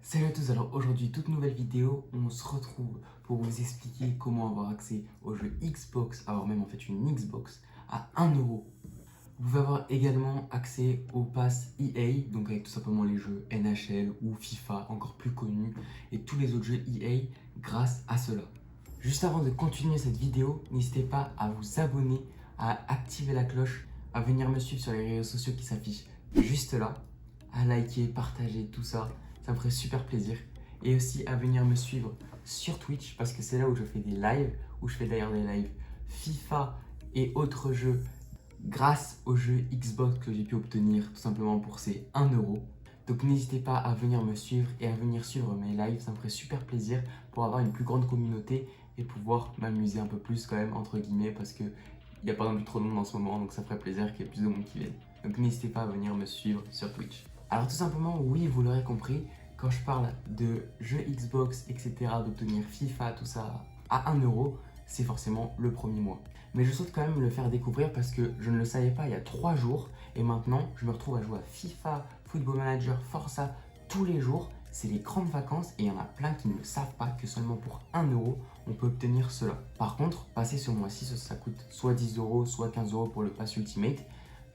Salut à tous, alors aujourd'hui, toute nouvelle vidéo, on se retrouve pour vous expliquer comment avoir accès au jeu Xbox, avoir même en fait une Xbox à 1€. Vous pouvez avoir également accès au pass EA, donc avec tout simplement les jeux NHL ou FIFA, encore plus connus, et tous les autres jeux EA grâce à cela. Juste avant de continuer cette vidéo, n'hésitez pas à vous abonner, à activer la cloche, à venir me suivre sur les réseaux sociaux qui s'affichent juste là, à liker, partager, tout ça, ça me ferait super plaisir. Et aussi à venir me suivre sur Twitch parce que c'est là où je fais des lives, où je fais d'ailleurs des lives FIFA et autres jeux grâce au jeu Xbox que j'ai pu obtenir tout simplement pour ces 1€. Donc n'hésitez pas à venir me suivre et à venir suivre mes lives, ça me ferait super plaisir pour avoir une plus grande communauté et pouvoir m'amuser un peu plus quand même entre guillemets parce que il n'y a pas non plus trop de monde en ce moment donc ça ferait plaisir qu'il y ait plus de monde qui vienne. Donc n'hésitez pas à venir me suivre sur Twitch. Alors tout simplement, oui, vous l'aurez compris, quand je parle de jeux Xbox, etc., d'obtenir FIFA, tout ça à 1€, c'est forcément le premier mois. Mais je souhaite quand même le faire découvrir parce que je ne le savais pas il y a 3 jours et maintenant je me retrouve à jouer à FIFA, Football Manager, Forza tous les jours. C'est les grandes vacances et il y en a plein qui ne savent pas que seulement pour 1€ on peut obtenir cela. Par contre, passer ce mois-ci, ça coûte soit 10€, soit 15€ pour le pass Ultimate,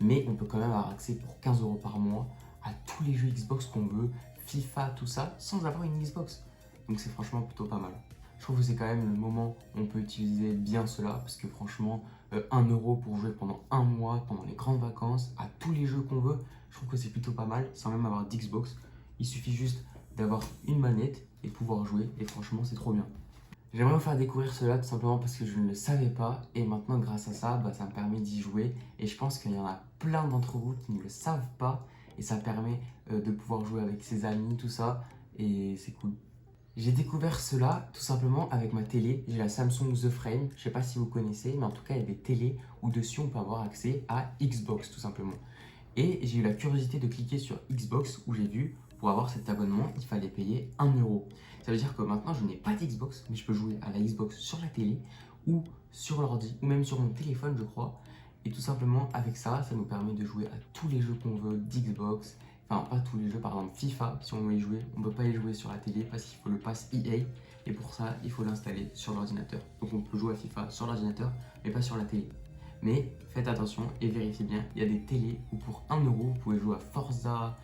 mais on peut quand même avoir accès pour 15€ par mois à tous les jeux Xbox qu'on veut, FIFA, tout ça, sans avoir une Xbox. Donc c'est franchement plutôt pas mal. Je trouve que c'est quand même le moment où on peut utiliser bien cela, parce que franchement, 1€ pour jouer pendant un mois, pendant les grandes vacances, à tous les jeux qu'on veut, je trouve que c'est plutôt pas mal, sans même avoir d'Xbox. Il suffit juste d'avoir une manette et de pouvoir jouer, et franchement, c'est trop bien. J'aimerais vous faire découvrir cela tout simplement parce que je ne le savais pas et maintenant grâce à ça, ça me permet d'y jouer et je pense qu'il y en a plein d'entre vous qui ne le savent pas et ça permet de pouvoir jouer avec ses amis, tout ça et c'est cool. J'ai découvert cela tout simplement avec ma télé, j'ai la Samsung The Frame, je sais pas si vous connaissez mais en tout cas il y a des télés où dessus on peut avoir accès à Xbox tout simplement. Et j'ai eu la curiosité de cliquer sur Xbox où j'ai vu pour avoir cet abonnement, il fallait payer 1€. Ça veut dire que maintenant je n'ai pas d'Xbox, mais je peux jouer à la Xbox sur la télé ou sur l'ordi ou même sur mon téléphone, je crois. Et tout simplement avec ça, ça nous permet de jouer à tous les jeux qu'on veut d'Xbox. Enfin, pas tous les jeux, par exemple FIFA, si on veut y jouer, on ne peut pas y jouer sur la télé parce qu'il faut le pass EA. Et pour ça, il faut l'installer sur l'ordinateur. Donc on peut jouer à FIFA sur l'ordinateur, mais pas sur la télé. Mais faites attention et vérifiez bien, il y a des télés où pour 1€, vous pouvez jouer à Forza,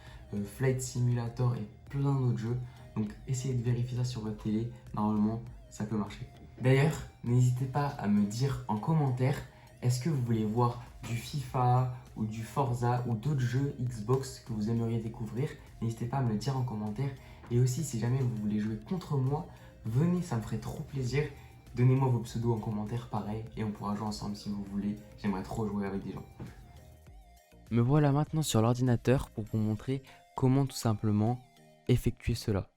Flight Simulator et plein d'autres jeux. Donc essayez de vérifier ça sur votre télé, normalement ça peut marcher. D'ailleurs, n'hésitez pas à me dire en commentaire, est-ce que vous voulez voir du FIFA ou du Forza ou d'autres jeux Xbox que vous aimeriez découvrir? N'hésitez pas à me le dire en commentaire. Et aussi, si jamais vous voulez jouer contre moi, venez, ça me ferait trop plaisir. Donnez-moi vos pseudos en commentaire, pareil, et on pourra jouer ensemble si vous voulez. J'aimerais trop jouer avec des gens. Me voilà maintenant sur l'ordinateur pour vous montrer comment tout simplement effectuer cela.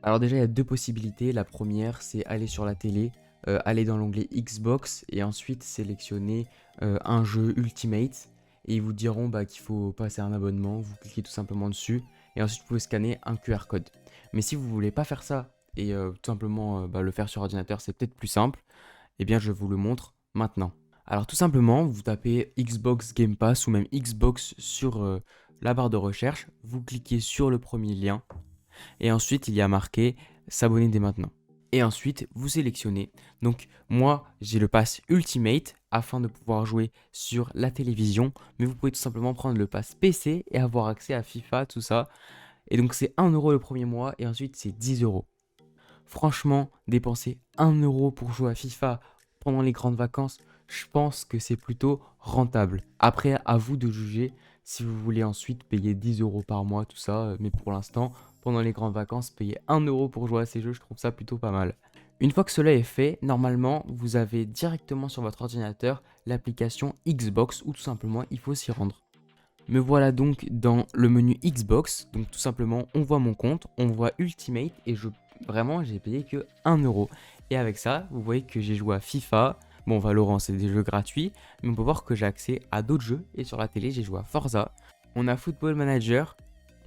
Alors déjà, il y a deux possibilités. La première, c'est aller sur la télé, aller dans l'onglet Xbox et ensuite sélectionner un jeu Ultimate. Et ils vous diront qu'il faut passer un abonnement. Vous cliquez tout simplement dessus et ensuite vous pouvez scanner un QR code. Mais si vous voulez pas faire ça et tout simplement le faire sur ordinateur, c'est peut-être plus simple. Eh bien, je vous le montre maintenant. Alors tout simplement, vous tapez Xbox Game Pass ou même Xbox sur la barre de recherche. Vous cliquez sur le premier lien et ensuite il y a marqué s'abonner dès maintenant. Et ensuite vous sélectionnez. Donc moi j'ai le pass Ultimate afin de pouvoir jouer sur la télévision, mais vous pouvez tout simplement prendre le pass PC et avoir accès à FIFA, tout ça. Et donc c'est 1€ le premier mois et ensuite c'est 10€. Franchement, dépenser 1€ pour jouer à FIFA pendant les grandes vacances, je pense que c'est plutôt rentable. Après, à vous de juger si vous voulez ensuite payer 10€ par mois, tout ça. Mais pour l'instant, pendant les grandes vacances, payer 1€ pour jouer à ces jeux, je trouve ça plutôt pas mal. Une fois que cela est fait, normalement, vous avez directement sur votre ordinateur l'application Xbox ou tout simplement, il faut s'y rendre. Me voilà donc dans le menu Xbox, donc tout simplement on voit mon compte, on voit Ultimate et vraiment j'ai payé que 1€. Et avec ça, vous voyez que j'ai joué à FIFA, bon Valorant c'est des jeux gratuits, mais on peut voir que j'ai accès à d'autres jeux et sur la télé j'ai joué à Forza, on a Football Manager,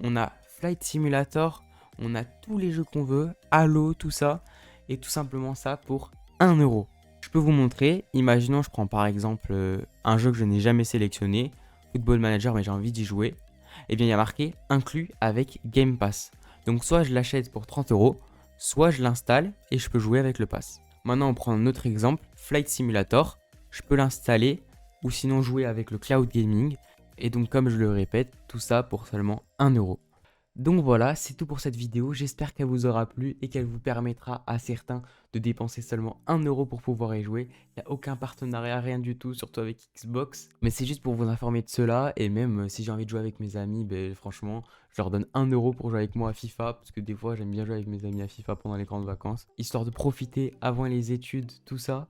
on a Flight Simulator, on a tous les jeux qu'on veut, Halo, tout ça, et tout simplement ça pour 1€. Je peux vous montrer, imaginons je prends par exemple un jeu que je n'ai jamais sélectionné, Football Manager mais j'ai envie d'y jouer, et bien il y a marqué inclus avec Game Pass. Donc soit je l'achète pour 30 euros, soit je l'installe et je peux jouer avec le pass. Maintenant on prend un autre exemple, Flight Simulator. Je peux l'installer ou sinon jouer avec le cloud gaming. Et donc comme je le répète, tout ça pour seulement 1 euro. Donc voilà, c'est tout pour cette vidéo, j'espère qu'elle vous aura plu et qu'elle vous permettra à certains de dépenser seulement 1 euro pour pouvoir y jouer. Il n'y a aucun partenariat, rien du tout, surtout avec Xbox. Mais c'est juste pour vous informer de cela et même si j'ai envie de jouer avec mes amis, ben, franchement, je leur donne 1 euro pour jouer avec moi à FIFA parce que des fois j'aime bien jouer avec mes amis à FIFA pendant les grandes vacances, histoire de profiter avant les études, tout ça.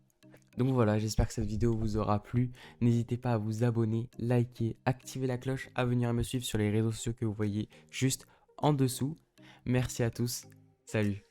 Donc voilà, j'espère que cette vidéo vous aura plu. N'hésitez pas à vous abonner, liker, activer la cloche, à venir me suivre sur les réseaux sociaux que vous voyez juste en dessous. Merci à tous, salut.